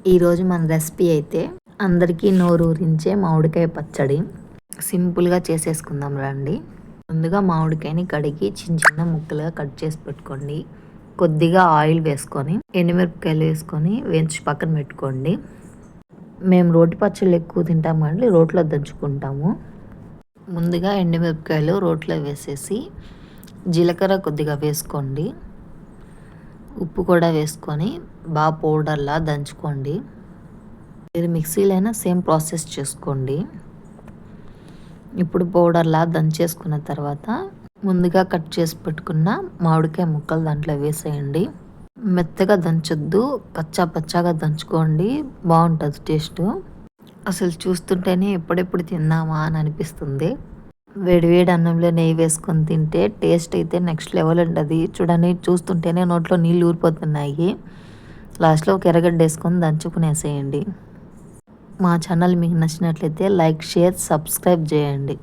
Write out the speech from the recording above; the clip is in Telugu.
ఈరోజు మన రెసిపీ అయితే అందరికీ నోరూరించే మామిడికాయ పచ్చడి. సింపుల్గా చేసేసుకుందాం రండి. ముందుగా మామిడికాయని కడిగి చిన్న చిన్న ముక్కలుగా కట్ చేసి పెట్టుకోండి. కొద్దిగా ఆయిల్ వేసుకొని ఎండుమిరపకాయలు వేసుకొని వేయించి పక్కన పెట్టుకోండి. మేము రోటి పచ్చళ్ళు ఎక్కువ తింటాము అండి, రోట్లో దంచుకుంటాము. ముందుగా ఎండుమిరపకాయలు రోట్లో వేసేసి జీలకర్ర కొద్దిగా వేసుకోండి. ఉప్పు కూడా వేసుకొని బాగా పౌడర్లా దంచుకోండి. మీరు మిక్సీలో అయినా సేమ్ ప్రాసెస్ చేసుకోండి. ఇప్పుడు పౌడర్లా దంచేసుకున్న తర్వాత ముందుగా కట్ చేసి పెట్టుకున్న మామిడికాయ ముక్కలు దాంట్లో వేసేయండి. మెత్తగా దంచొద్దు, కచ్చా పచ్చాగా దంచుకోండి, బాగుంటుంది టేస్ట్. అసలు చూస్తుంటేనే ఎప్పుడెప్పుడు తిందామా అని అనిపిస్తుంది. వేడివేడి అన్నంలో నెయ్యి వేసుకొని తింటే టేస్ట్ అయితే నెక్స్ట్ లెవెల్ ఉంటుంది. చూడండి, చూస్తుంటేనే నోట్లో నీళ్ళు ఊరిపోతున్నాయి. లాస్ట్లో ఒక ఎర్రగడ్డ వేసుకొని దంచుకునేసేయండి. మా ఛానల్ మీకు నచ్చినట్లయితే లైక్, షేర్, సబ్స్క్రైబ్ చేయండి.